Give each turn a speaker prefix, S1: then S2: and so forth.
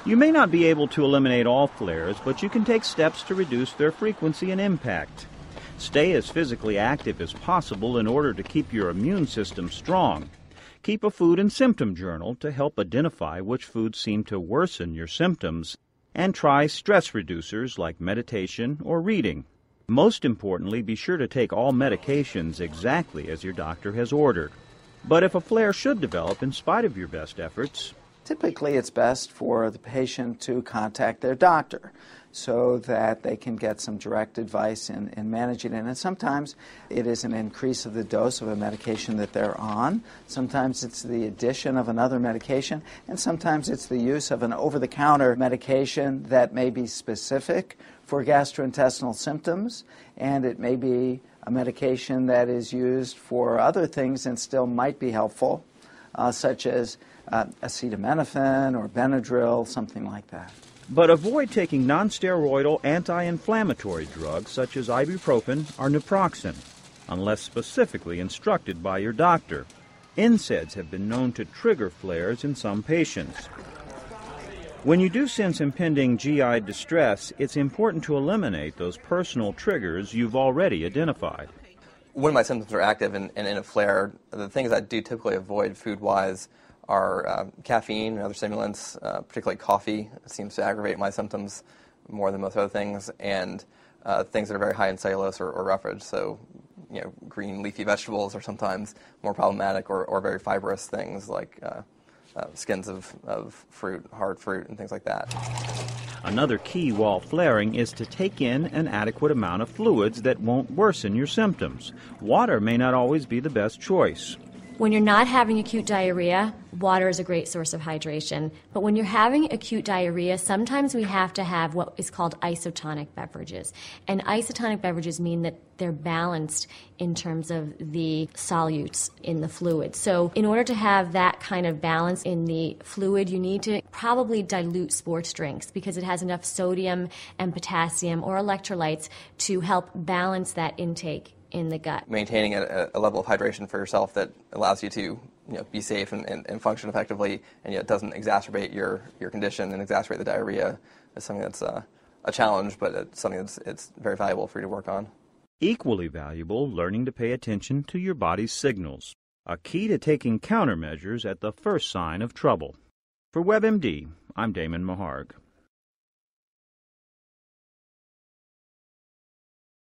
S1: You may not be able to eliminate all flares, but you can take steps to reduce their frequency and impact. Stay as physically active as possible in order to keep your immune system strong. Keep a food and symptom journal to help identify which foods seem to worsen your symptoms, and try stress reducers like meditation or reading. Most importantly, be sure to take all medications exactly as your doctor has ordered. But if a flare should develop in spite of your best efforts,
S2: typically it's best for the patient to contact their doctor so that they can get some direct advice in managing it. And sometimes it is an increase of the dose of a medication that they're on. Sometimes it's the addition of another medication. And sometimes it's the use of an over-the-counter medication that may be specific for gastrointestinal symptoms. And it may be a medication that is used for other things and still might be helpful, such as acetaminophen or Benadryl, something like that.
S1: But avoid taking nonsteroidal anti-inflammatory drugs such as ibuprofen or naproxen, unless specifically instructed by your doctor. NSAIDs have been known to trigger flares in some patients. When you do sense impending GI distress, it's important to eliminate those personal triggers you've already identified.
S3: When my symptoms are active and in a flare, the things I do typically avoid food-wise are caffeine and other stimulants, particularly coffee. It seems to aggravate my symptoms more than most other things, and things that are very high in cellulose or roughage. So, green leafy vegetables are sometimes more problematic, or very fibrous things like skins of fruit, hard fruit, and things like that.
S1: Another key while flaring is to take in an adequate amount of fluids that won't worsen your symptoms. Water may not always be the best choice.
S4: When you're not having acute diarrhea, water is a great source of hydration. But when you're having acute diarrhea, sometimes we have to have what is called isotonic beverages. And isotonic beverages mean that they're balanced in terms of the solutes in the fluid. So in order to have that kind of balance in the fluid, you need to probably dilute sports drinks because it has enough sodium and potassium or electrolytes to help balance that intake in the gut.
S3: Maintaining a level of hydration for yourself that allows you to be safe and function effectively, and yet doesn't exacerbate your condition and exacerbate the diarrhea is something that's a challenge, but it's something it's very valuable for you to work on.
S1: Equally valuable, learning to pay attention to your body's signals, a key to taking countermeasures at the first sign of trouble. For WebMD, I'm Damon Maharg.